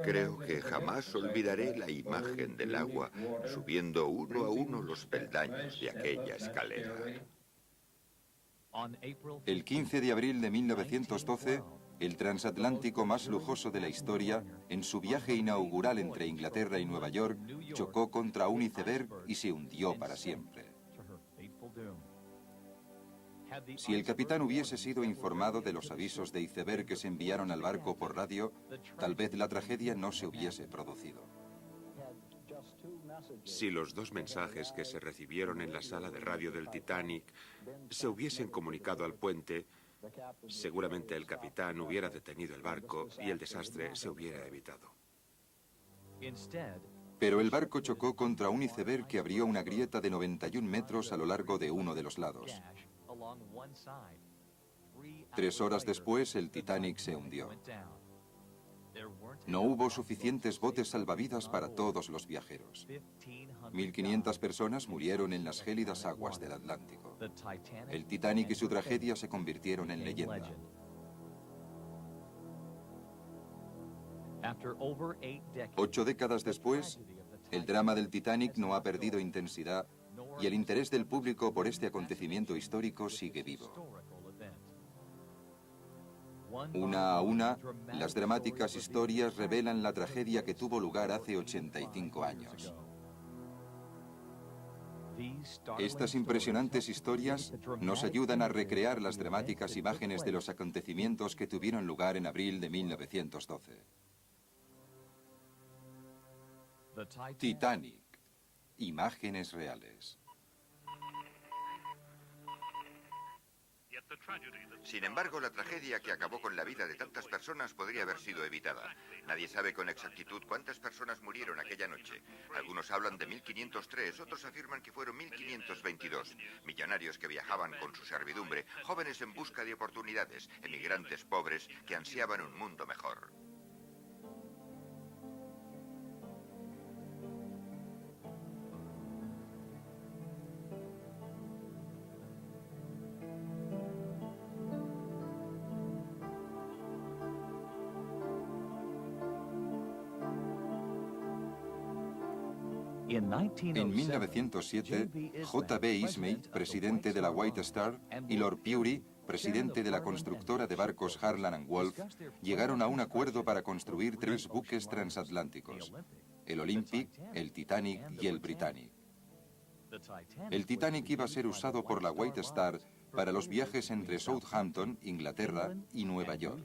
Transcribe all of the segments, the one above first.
Creo que jamás olvidaré la imagen del agua subiendo uno a uno los peldaños de aquella escalera. El 15 de abril de 1912, el transatlántico más lujoso de la historia, en su viaje inaugural entre Inglaterra y Nueva York, chocó contra un iceberg y se hundió para siempre. Si el capitán hubiese sido informado de los avisos de iceberg que se enviaron al barco por radio, tal vez la tragedia no se hubiese producido. Si los dos mensajes que se recibieron en la sala de radio del Titanic se hubiesen comunicado al puente, seguramente el capitán hubiera detenido el barco y el desastre se hubiera evitado. Pero el barco chocó contra un iceberg que abrió una grieta de 91 metros a lo largo de uno de los lados. 3 horas después, el Titanic se hundió. No hubo suficientes botes salvavidas para todos los viajeros. 1.500 personas murieron en las gélidas aguas del Atlántico. El Titanic y su tragedia se convirtieron en leyenda. 8 décadas después, el drama del Titanic no ha perdido intensidad y el interés del público por este acontecimiento histórico sigue vivo. Una a una, las dramáticas historias revelan la tragedia que tuvo lugar hace 85 años. Estas impresionantes historias nos ayudan a recrear las dramáticas imágenes de los acontecimientos que tuvieron lugar en abril de 1912. Titanic. Imágenes reales. Sin embargo, la tragedia que acabó con la vida de tantas personas podría haber sido evitada. Nadie sabe con exactitud cuántas personas murieron aquella noche. Algunos hablan de 1503, otros afirman que fueron 1522. Millonarios que viajaban con su servidumbre, jóvenes en busca de oportunidades, emigrantes pobres que ansiaban un mundo mejor. En 1907, J.B. Ismay, presidente de la White Star, y Lord Pury, presidente de la constructora de barcos Harland & Wolff, llegaron a un acuerdo para construir 3 buques transatlánticos: el Olympic, el Titanic y el Britannic. El Titanic iba a ser usado por la White Star para los viajes entre Southampton, Inglaterra, y Nueva York.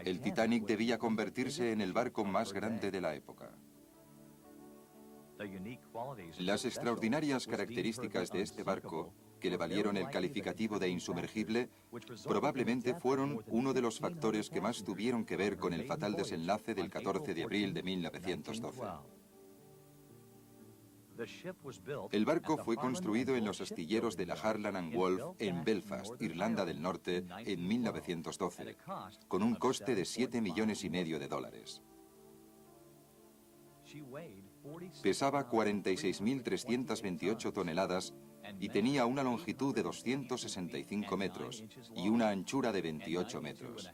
El Titanic debía convertirse en el barco más grande de la época. Las extraordinarias características de este barco, que le valieron el calificativo de insumergible, probablemente fueron uno de los factores que más tuvieron que ver con el fatal desenlace del 14 de abril de 1912. El barco fue construido en los astilleros de la Harland & Wolff en Belfast, Irlanda del Norte, en 1912, con un coste de $7,5 millones. Pesaba 46.328 toneladas y tenía una longitud de 265 metros y una anchura de 28 metros.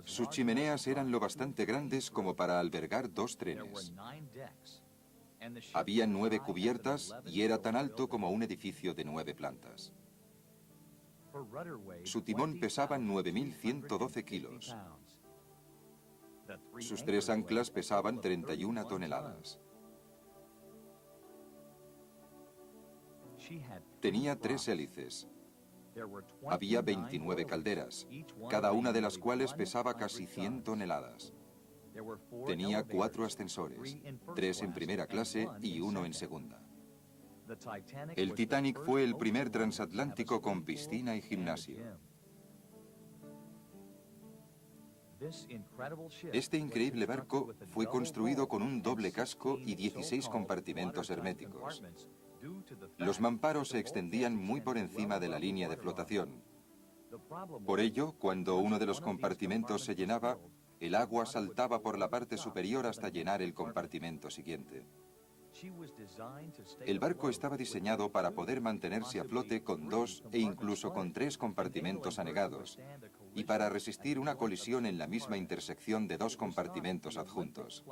Sus chimeneas eran lo bastante grandes como para albergar 2 trenes. Había 9 cubiertas y era tan alto como un edificio de 9 plantas. Su timón pesaba 9.112 kilos. Sus 3 anclas pesaban 31 toneladas. Tenía 3 hélices. Había 29 calderas, cada una de las cuales pesaba casi 100 toneladas. Tenía 4 ascensores, 3 en primera clase y 1 en segunda. El Titanic fue el primer transatlántico con piscina y gimnasio. Este increíble barco fue construido con un doble casco y 16 compartimentos herméticos. Los mamparos se extendían muy por encima de la línea de flotación. Por ello, cuando uno de los compartimentos se llenaba, el agua saltaba por la parte superior hasta llenar el compartimento siguiente. El barco estaba diseñado para poder mantenerse a flote con 2 e incluso con 3 compartimentos anegados y para resistir una colisión en la misma intersección de 2 compartimentos adjuntos.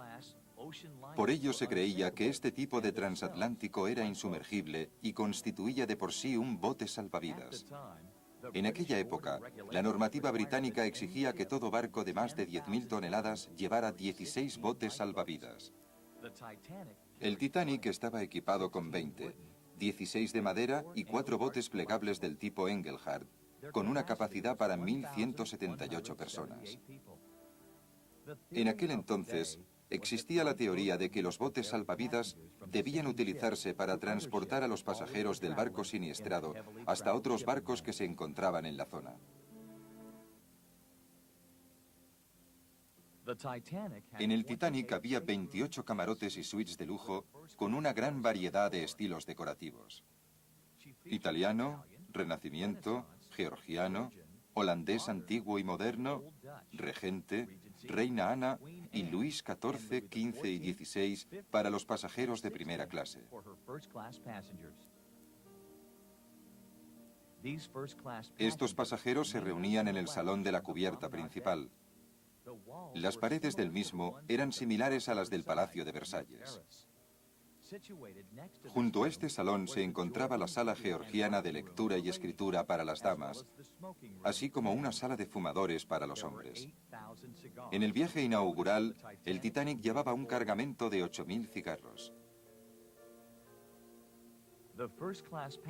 Por ello se creía que este tipo de transatlántico era insumergible y constituía de por sí un bote salvavidas. En aquella época, la normativa británica exigía que todo barco de más de 10.000 toneladas llevara 16 botes salvavidas. El Titanic estaba equipado con 20, 16 de madera y 4 botes plegables del tipo Engelhard, con una capacidad para 1.178 personas. En aquel entonces, existía la teoría de que los botes salvavidas debían utilizarse para transportar a los pasajeros del barco siniestrado hasta otros barcos que se encontraban en la zona. En el Titanic había 28 camarotes y suites de lujo con una gran variedad de estilos decorativos. Italiano, renacimiento, georgiano, holandés antiguo y moderno, regente, reina Ana y Luis XIV, XV y XVI para los pasajeros de primera clase. Estos pasajeros se reunían en el salón de la cubierta principal. Las paredes del mismo eran similares a las del Palacio de Versalles. Junto a este salón se encontraba la sala georgiana de lectura y escritura para las damas, así como una sala de fumadores para los hombres. En el viaje inaugural, el Titanic llevaba un cargamento de 8.000 cigarros.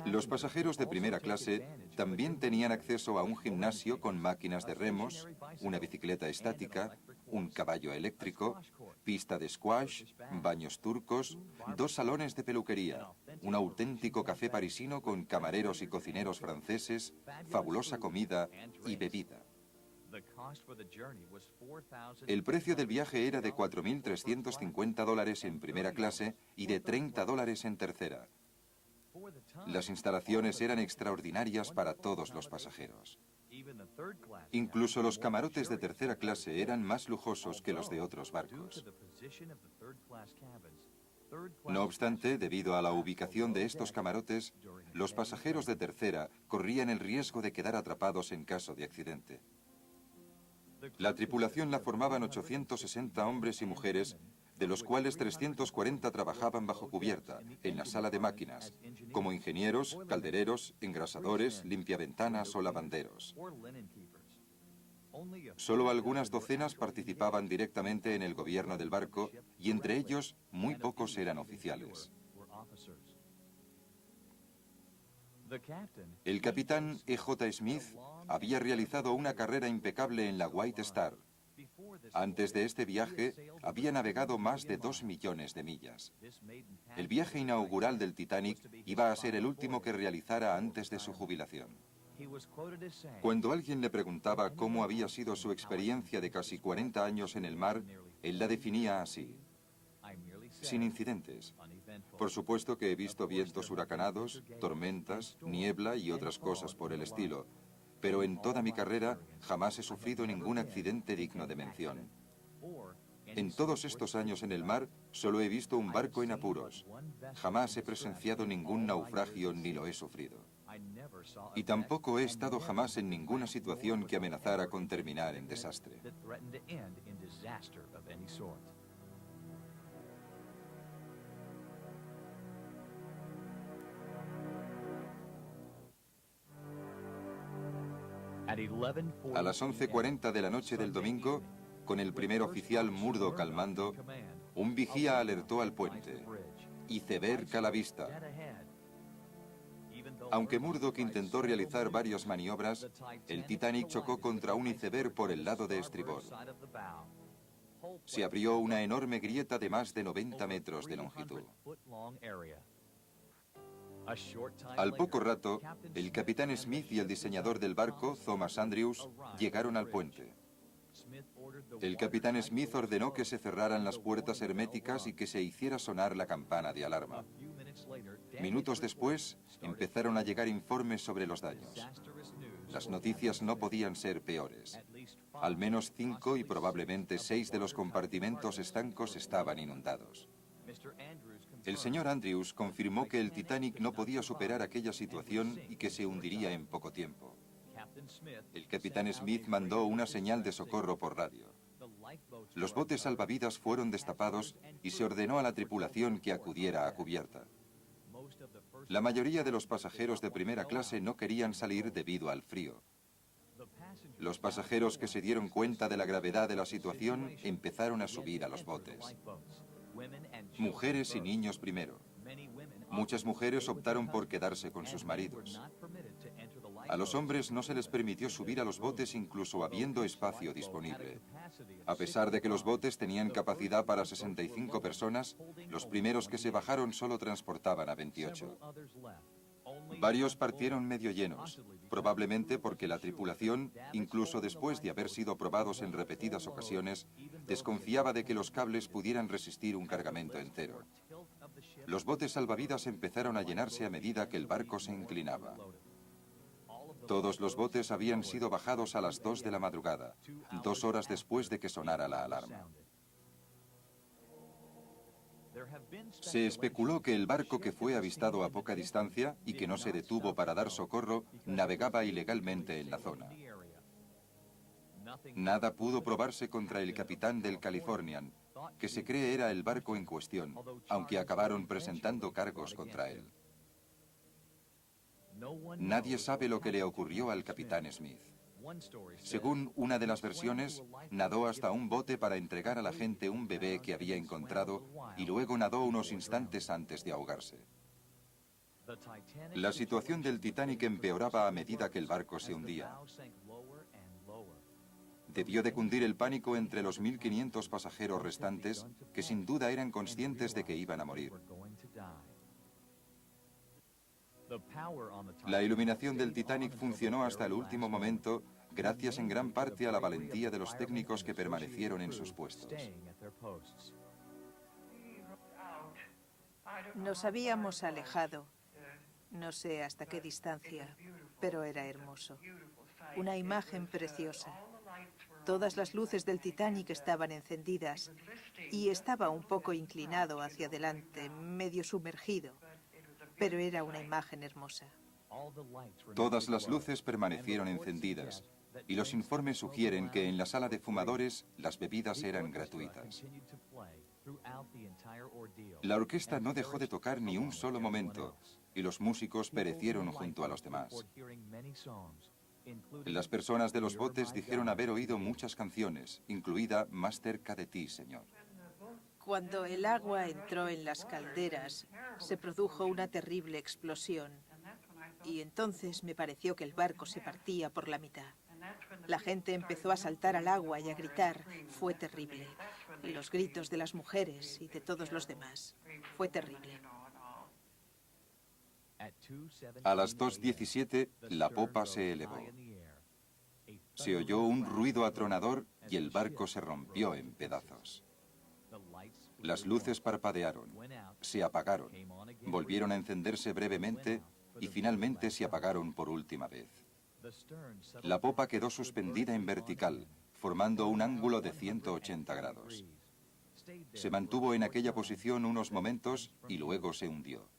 Los pasajeros de primera clase también tenían acceso a un gimnasio con máquinas de remos, una bicicleta estática, un caballo eléctrico, pista de squash, baños turcos, 2 salones de peluquería, un auténtico café parisino con camareros y cocineros franceses, fabulosa comida y bebida. El precio del viaje era de $4.350 en primera clase y de $30 en tercera. Las instalaciones eran extraordinarias para todos los pasajeros. Incluso los camarotes de tercera clase eran más lujosos que los de otros barcos. No obstante, debido a la ubicación de estos camarotes, los pasajeros de tercera corrían el riesgo de quedar atrapados en caso de accidente. La tripulación la formaban 860 hombres y mujeres, de los cuales 340 trabajaban bajo cubierta, en la sala de máquinas, como ingenieros, caldereros, engrasadores, limpiaventanas o lavanderos. Solo algunas docenas participaban directamente en el gobierno del barco y entre ellos muy pocos eran oficiales. El capitán E.J. Smith había realizado una carrera impecable en la White Star. Antes de este viaje, había navegado más de 2 millones de millas. El viaje inaugural del Titanic iba a ser el último que realizara antes de su jubilación. Cuando alguien le preguntaba cómo había sido su experiencia de casi 40 años en el mar, él la definía así: sin incidentes. Por supuesto que he visto vientos huracanados, tormentas, niebla y otras cosas por el estilo, pero en toda mi carrera jamás he sufrido ningún accidente digno de mención. En todos estos años en el mar, solo he visto un barco en apuros. Jamás he presenciado ningún naufragio ni lo he sufrido. Y tampoco he estado jamás en ninguna situación que amenazara con terminar en desastre. A las 11:40 de la noche del domingo, con el primer oficial Murdoch al mando, un vigía alertó al puente: "Iceberg a la vista". Aunque Murdoch intentó realizar varias maniobras, el Titanic chocó contra un iceberg por el lado de estribor. Se abrió una enorme grieta de más de 90 metros de longitud. Al poco rato, el capitán Smith y el diseñador del barco, Thomas Andrews, llegaron al puente. El capitán Smith ordenó que se cerraran las puertas herméticas y que se hiciera sonar la campana de alarma. Minutos después, empezaron a llegar informes sobre los daños. Las noticias no podían ser peores. Al menos 5 y probablemente 6 de los compartimentos estancos estaban inundados. El señor Andrews confirmó que el Titanic no podía superar aquella situación y que se hundiría en poco tiempo. El capitán Smith mandó una señal de socorro por radio. Los botes salvavidas fueron destapados y se ordenó a la tripulación que acudiera a cubierta. La mayoría de los pasajeros de primera clase no querían salir debido al frío. Los pasajeros que se dieron cuenta de la gravedad de la situación empezaron a subir a los botes. Mujeres y niños primero. Muchas mujeres optaron por quedarse con sus maridos. A los hombres no se les permitió subir a los botes incluso habiendo espacio disponible. A pesar de que los botes tenían capacidad para 65 personas, los primeros que se bajaron solo transportaban a 28. Varios partieron medio llenos, probablemente porque la tripulación, incluso después de haber sido probados en repetidas ocasiones, desconfiaba de que los cables pudieran resistir un cargamento entero. Los botes salvavidas empezaron a llenarse a medida que el barco se inclinaba. Todos los botes habían sido bajados a las 2 de la madrugada, 2 horas después de que sonara la alarma. Se especuló que el barco que fue avistado a poca distancia y que no se detuvo para dar socorro navegaba ilegalmente en la zona. Nada pudo probarse contra el capitán del Californian, que se cree era el barco en cuestión, aunque acabaron presentando cargos contra él. Nadie sabe lo que le ocurrió al capitán Smith. Según una de las versiones, nadó hasta un bote para entregar a la gente un bebé que había encontrado y luego nadó unos instantes antes de ahogarse. La situación del Titanic empeoraba a medida que el barco se hundía. Debió de cundir el pánico entre los 1.500 pasajeros restantes, que sin duda eran conscientes de que iban a morir. La iluminación del Titanic funcionó hasta el último momento, gracias en gran parte a la valentía de los técnicos que permanecieron en sus puestos. Nos habíamos alejado, no sé hasta qué distancia, pero era hermoso. Una imagen preciosa. Todas las luces del Titanic estaban encendidas y estaba un poco inclinado hacia adelante, medio sumergido, pero era una imagen hermosa. Todas las luces permanecieron encendidas y los informes sugieren que en la sala de fumadores las bebidas eran gratuitas. La orquesta no dejó de tocar ni un solo momento y los músicos perecieron junto a los demás. Las personas de los botes dijeron haber oído muchas canciones, incluida Más cerca de ti, Señor. Cuando el agua entró en las calderas, se produjo una terrible explosión y entonces me pareció que el barco se partía por la mitad. La gente empezó a saltar al agua y a gritar. Fue terrible. Los gritos de las mujeres y de todos los demás. Fue terrible. A las 2:17, la popa se elevó. Se oyó un ruido atronador y el barco se rompió en pedazos. Las luces parpadearon, se apagaron, volvieron a encenderse brevemente y finalmente se apagaron por última vez. La popa quedó suspendida en vertical, formando un ángulo de 180 grados. Se mantuvo en aquella posición unos momentos y luego se hundió.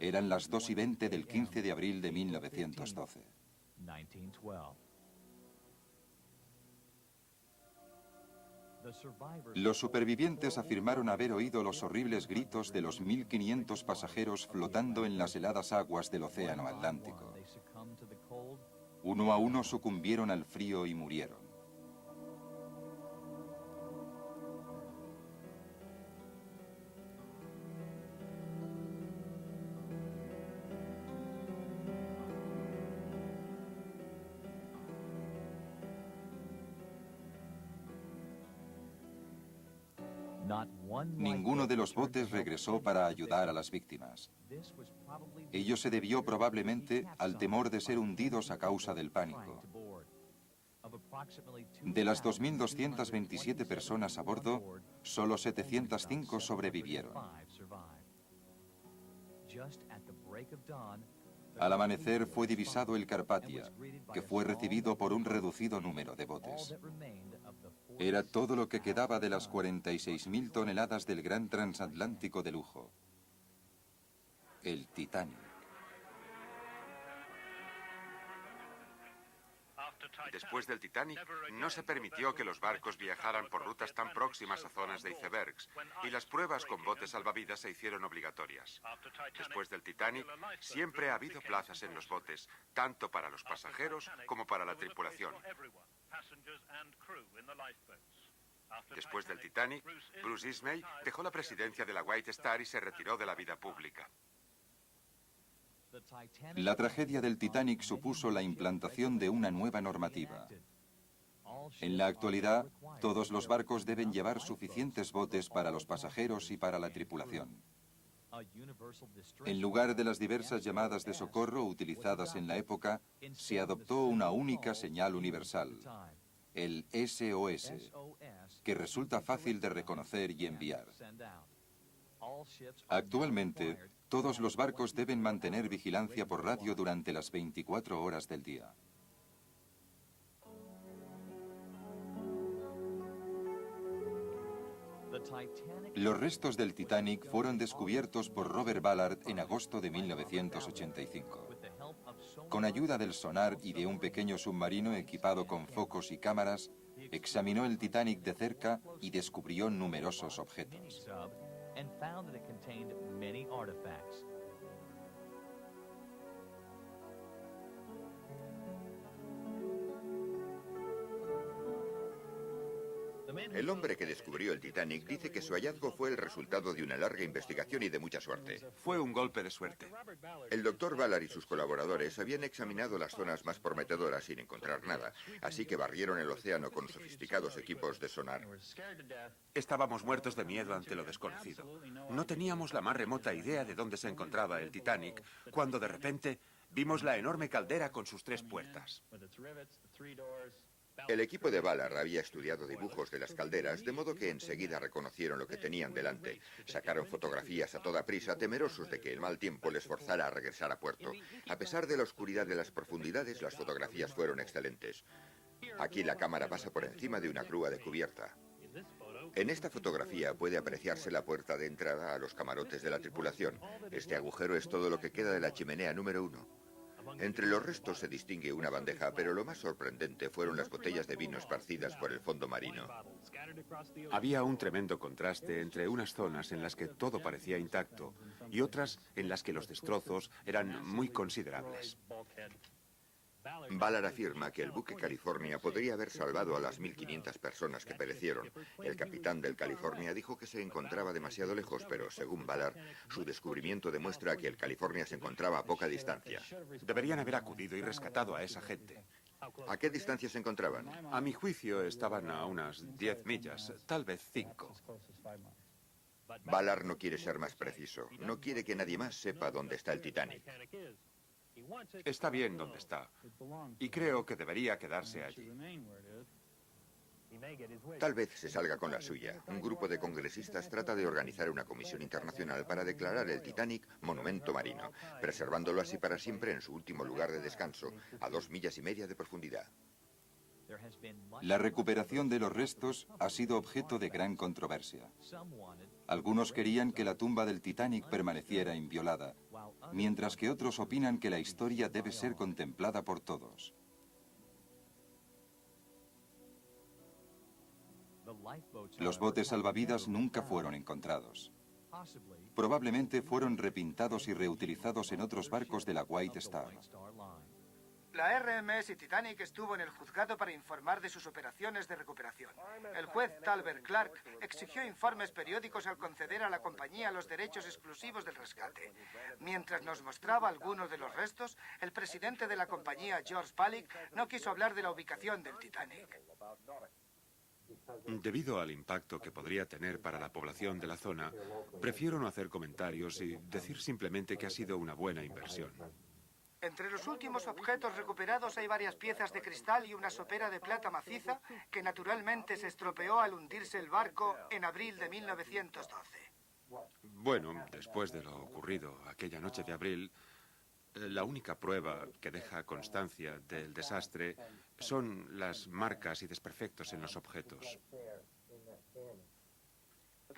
Eran las 2:20 del 15 de abril de 1912. Los supervivientes afirmaron haber oído los horribles gritos de los 1.500 pasajeros flotando en las heladas aguas del Océano Atlántico. Uno a uno sucumbieron al frío y murieron. Ninguno de los botes regresó para ayudar a las víctimas. Ello se debió probablemente al temor de ser hundidos a causa del pánico. De las 2.227 personas a bordo, solo 705 sobrevivieron. Al amanecer fue divisado el Carpathia, que fue recibido por un reducido número de botes. Era todo lo que quedaba de las 46.000 toneladas del gran transatlántico de lujo. El Titanic. Después del Titanic, no se permitió que los barcos viajaran por rutas tan próximas a zonas de icebergs, y las pruebas con botes salvavidas se hicieron obligatorias. Después del Titanic, siempre ha habido plazas en los botes, tanto para los pasajeros como para la tripulación. Después del Titanic, Bruce Ismay dejó la presidencia de la White Star y se retiró de la vida pública. La tragedia del Titanic supuso la implantación de una nueva normativa. En la actualidad, todos los barcos deben llevar suficientes botes para los pasajeros y para la tripulación. En lugar de las diversas llamadas de socorro utilizadas en la época, se adoptó una única señal universal, el SOS, que resulta fácil de reconocer y enviar. Actualmente, todos los barcos deben mantener vigilancia por radio durante las 24 horas del día. Los restos del Titanic fueron descubiertos por Robert Ballard en agosto de 1985. Con ayuda del sonar y de un pequeño submarino equipado con focos y cámaras, examinó el Titanic de cerca y descubrió numerosos objetos. El hombre que descubrió el Titanic dice que su hallazgo fue el resultado de una larga investigación y de mucha suerte. Fue un golpe de suerte. El doctor Ballard y sus colaboradores habían examinado las zonas más prometedoras sin encontrar nada, así que barrieron el océano con sofisticados equipos de sonar. Estábamos muertos de miedo ante lo desconocido. No teníamos la más remota idea de dónde se encontraba el Titanic, cuando de repente vimos la enorme caldera con sus 3 puertas. El equipo de Ballard había estudiado dibujos de las calderas, de modo que enseguida reconocieron lo que tenían delante. Sacaron fotografías a toda prisa, temerosos de que el mal tiempo les forzara a regresar a puerto. A pesar de la oscuridad de las profundidades, las fotografías fueron excelentes. Aquí la cámara pasa por encima de una grúa de cubierta. En esta fotografía puede apreciarse la puerta de entrada a los camarotes de la tripulación. Este agujero es todo lo que queda de la chimenea número 1. Entre los restos se distingue una bandeja, pero lo más sorprendente fueron las botellas de vino esparcidas por el fondo marino. Había un tremendo contraste entre unas zonas en las que todo parecía intacto y otras en las que los destrozos eran muy considerables. Ballard afirma que el buque California podría haber salvado a las 1.500 personas que perecieron. El capitán del California dijo que se encontraba demasiado lejos, pero según Ballard, su descubrimiento demuestra que el California se encontraba a poca distancia. Deberían haber acudido y rescatado a esa gente. ¿A qué distancia se encontraban? A mi juicio estaban a unas 10 millas, tal vez 5. Ballard no quiere ser más preciso. No quiere que nadie más sepa dónde está el Titanic. Está bien donde está, y creo que debería quedarse allí. Tal vez se salga con la suya. Un grupo de congresistas trata de organizar una comisión internacional para declarar el Titanic monumento marino, preservándolo así para siempre en su último lugar de descanso, a 2,5 millas de profundidad. La recuperación de los restos ha sido objeto de gran controversia. Algunos querían que la tumba del Titanic permaneciera inviolada, mientras que otros opinan que la historia debe ser contemplada por todos. Los botes salvavidas nunca fueron encontrados. Probablemente fueron repintados y reutilizados en otros barcos de la White Star. La RMS Titanic estuvo en el juzgado para informar de sus operaciones de recuperación. El juez Talbert Clark exigió informes periódicos al conceder a la compañía los derechos exclusivos del rescate. Mientras nos mostraba algunos de los restos, el presidente de la compañía, George Palick, no quiso hablar de la ubicación del Titanic. Debido al impacto que podría tener para la población de la zona, prefiero no hacer comentarios y decir simplemente que ha sido una buena inversión. Entre los últimos objetos recuperados hay varias piezas de cristal y una sopera de plata maciza que naturalmente se estropeó al hundirse el barco en abril de 1912. Bueno, después de lo ocurrido aquella noche de abril, La única prueba que deja constancia del desastre son las marcas y desperfectos en los objetos.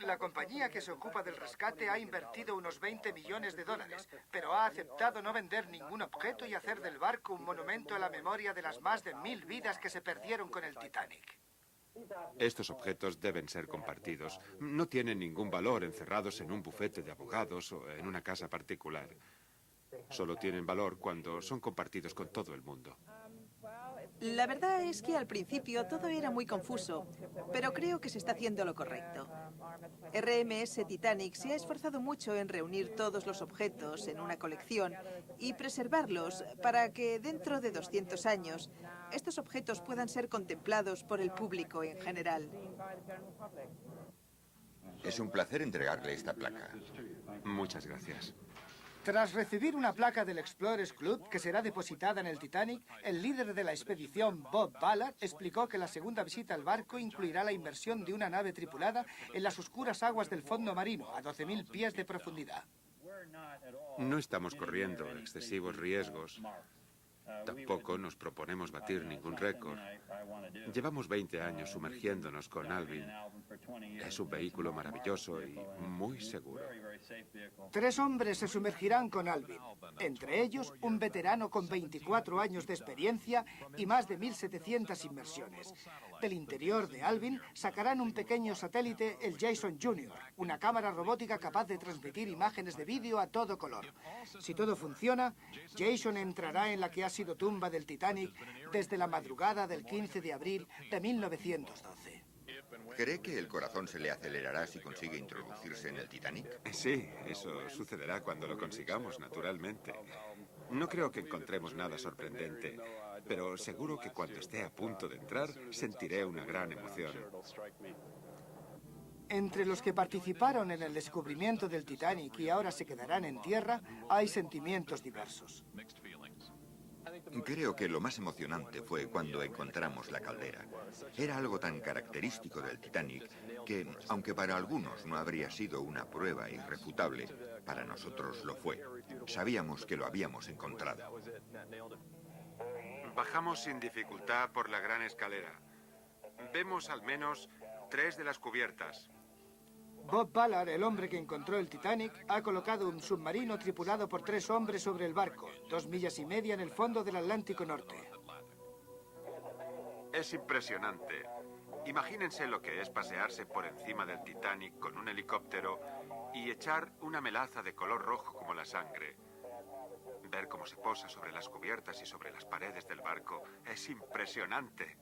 La compañía que se ocupa del rescate ha invertido unos 20 millones de dólares, pero ha aceptado no vender ningún objeto y hacer del barco un monumento a la memoria de las más de 1000 vidas que se perdieron con el Titanic. Estos objetos deben ser compartidos. No tienen ningún valor encerrados en un bufete de abogados o en una casa particular. Solo tienen valor cuando son compartidos con todo el mundo. La verdad es que al principio todo era muy confuso, pero creo que se está haciendo lo correcto. RMS Titanic se ha esforzado mucho en reunir todos los objetos en una colección y preservarlos para que dentro de 200 años estos objetos puedan ser contemplados por el público en general. Es un placer entregarle esta placa. Muchas gracias. Tras recibir una placa del Explorers Club que será depositada en el Titanic, el líder de la expedición, Bob Ballard, explicó que la segunda visita al barco incluirá la inmersión de una nave tripulada en las oscuras aguas del fondo marino, a 12.000 pies de profundidad. No estamos corriendo excesivos riesgos. Tampoco nos proponemos batir ningún récord. Llevamos 20 años sumergiéndonos con Alvin. Es un vehículo maravilloso y muy seguro. 3 hombres se sumergirán con Alvin, entre ellos un veterano con 24 años de experiencia y más de 1.700 inmersiones. Del interior de Alvin sacarán un pequeño satélite, el Jason Jr., una cámara robótica capaz de transmitir imágenes de vídeo a todo color. Si todo funciona, Jason entrará en la que ha sido tumba del Titanic desde la madrugada del 15 de abril de 1912. ¿Cree que el corazón se le acelerará si consigue introducirse en el Titanic? Sí, eso sucederá cuando lo consigamos, naturalmente. No creo que encontremos nada sorprendente, pero seguro que cuando esté a punto de entrar, sentiré una gran emoción. Entre los que participaron en el descubrimiento del Titanic y ahora se quedarán en tierra, hay sentimientos diversos. Creo que lo más emocionante fue cuando encontramos la caldera. Era algo tan característico del Titanic que, aunque para algunos no habría sido una prueba irrefutable, para nosotros lo fue. Sabíamos que lo habíamos encontrado. Bajamos sin dificultad por la gran escalera. Vemos al menos 3 de las cubiertas. Bob Ballard, el hombre que encontró el Titanic, ha colocado un submarino tripulado por 3 hombres sobre el barco, 2,5 millas en el fondo del Atlántico Norte. Es impresionante. Imagínense lo que es pasearse por encima del Titanic con un helicóptero y echar una melaza de color rojo como la sangre. Ver cómo se posa sobre las cubiertas y sobre las paredes del barco es impresionante.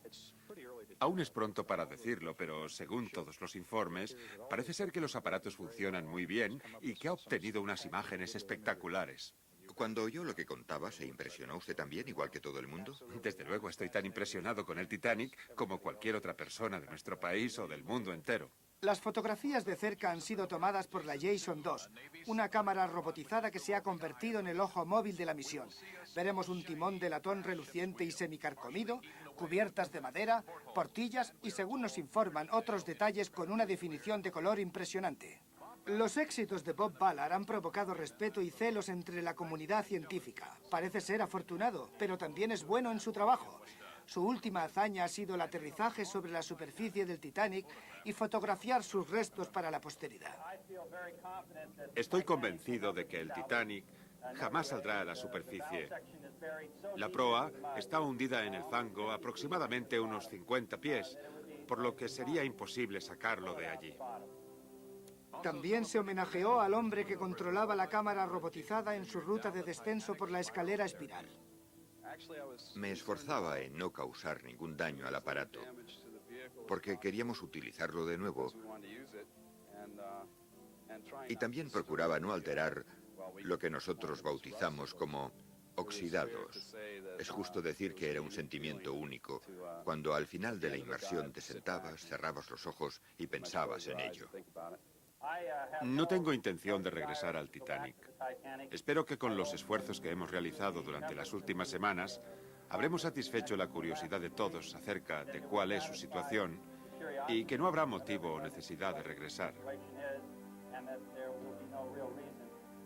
Aún es pronto para decirlo, pero según todos los informes, parece ser que los aparatos funcionan muy bien y que ha obtenido unas imágenes espectaculares. Cuando oyó lo que contaba, ¿se impresionó usted también, igual que todo el mundo? Desde luego estoy tan impresionado con el Titanic como cualquier otra persona de nuestro país o del mundo entero. Las fotografías de cerca han sido tomadas por la Jason 2, una cámara robotizada que se ha convertido en el ojo móvil de la misión. Veremos un timón de latón reluciente y semicarcomido, cubiertas de madera, portillas y, según nos informan, otros detalles con una definición de color impresionante. Los éxitos de Bob Ballard han provocado respeto y celos entre la comunidad científica. Parece ser afortunado, pero también es bueno en su trabajo. Su última hazaña ha sido el aterrizaje sobre la superficie del Titanic y fotografiar sus restos para la posteridad. Estoy convencido de que el Titanic jamás saldrá a la superficie. La proa está hundida en el fango aproximadamente unos 50 pies, por lo que sería imposible sacarlo de allí. También se homenajeó al hombre que controlaba la cámara robotizada en su ruta de descenso por la escalera espiral. Me esforzaba en no causar ningún daño al aparato, porque queríamos utilizarlo de nuevo. Y también procuraba no alterar lo que nosotros bautizamos como oxidados. Es justo decir que era un sentimiento único, cuando al final de la inmersión te sentabas, cerrabas los ojos y pensabas en ello. No tengo intención de regresar al Titanic. Espero que con los esfuerzos que hemos realizado durante las últimas semanas, habremos satisfecho la curiosidad de todos acerca de cuál es su situación y que no habrá motivo o necesidad de regresar.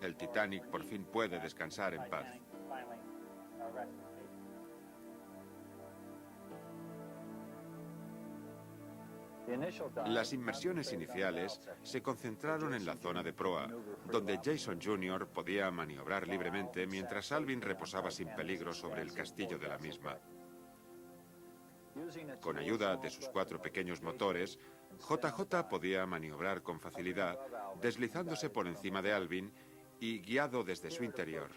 El Titanic por fin puede descansar en paz. Las inmersiones iniciales se concentraron en la zona de proa, donde Jason Jr. podía maniobrar libremente mientras Alvin reposaba sin peligro sobre el castillo de la misma. Con ayuda de sus 4 pequeños motores, JJ podía maniobrar con facilidad, deslizándose por encima de Alvin y guiado desde su interior.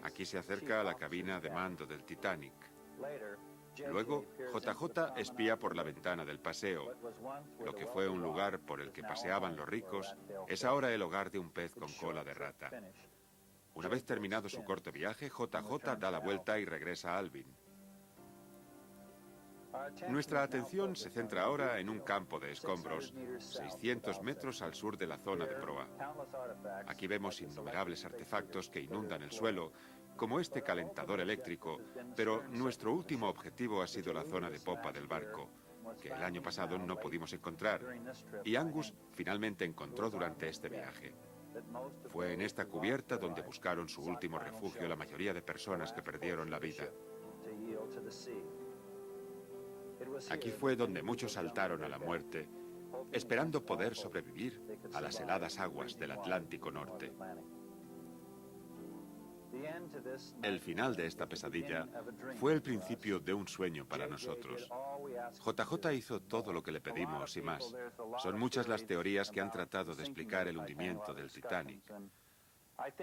Aquí se acerca a la cabina de mando del Titanic. Luego, JJ espía por la ventana del paseo. Lo que fue un lugar por el que paseaban los ricos es ahora el hogar de un pez con cola de rata. Una vez terminado su corto viaje, JJ da la vuelta y regresa a Alvin. Nuestra atención se centra ahora en un campo de escombros, 600 metros al sur de la zona de proa. Aquí vemos innumerables artefactos que inundan el suelo, como este calentador eléctrico, pero nuestro último objetivo ha sido la zona de popa del barco, que el año pasado no pudimos encontrar, y Angus finalmente encontró durante este viaje. Fue en esta cubierta donde buscaron su último refugio la mayoría de personas que perdieron la vida. Aquí fue donde muchos saltaron a la muerte, esperando poder sobrevivir a las heladas aguas del Atlántico Norte. El final de esta pesadilla fue el principio de un sueño para nosotros. JJ hizo todo lo que le pedimos y más. Son muchas las teorías que han tratado de explicar el hundimiento del Titanic.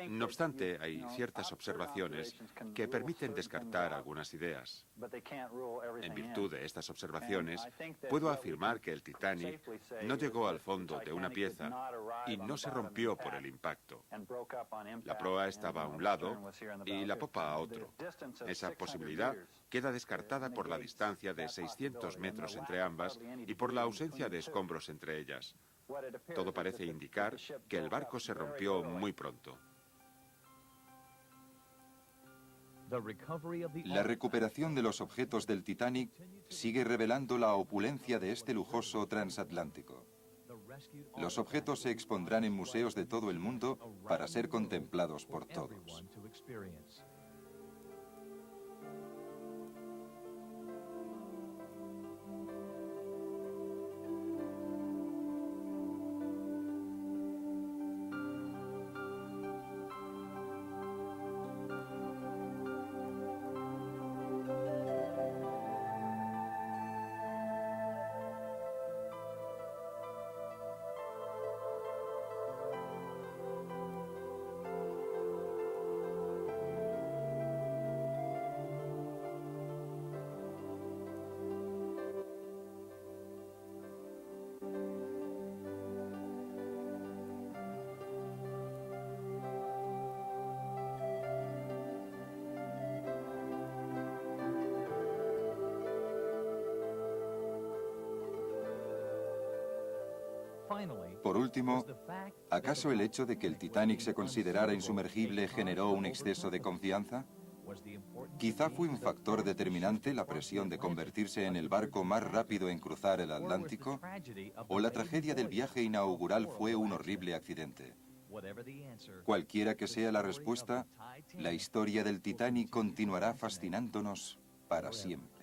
No obstante, hay ciertas observaciones que permiten descartar algunas ideas. En virtud de estas observaciones, puedo afirmar que el Titanic no llegó al fondo de una pieza y no se rompió por el impacto. La proa estaba a un lado y la popa a otro. Esa posibilidad queda descartada por la distancia de 600 metros entre ambas y por la ausencia de escombros entre ellas. Todo parece indicar que el barco se rompió muy pronto. La recuperación de los objetos del Titanic sigue revelando la opulencia de este lujoso transatlántico. Los objetos se expondrán en museos de todo el mundo para ser contemplados por todos. Por último, ¿acaso el hecho de que el Titanic se considerara insumergible generó un exceso de confianza? Quizá fue un factor determinante la presión de convertirse en el barco más rápido en cruzar el Atlántico, o la tragedia del viaje inaugural fue un horrible accidente. Cualquiera que sea la respuesta, la historia del Titanic continuará fascinándonos para siempre.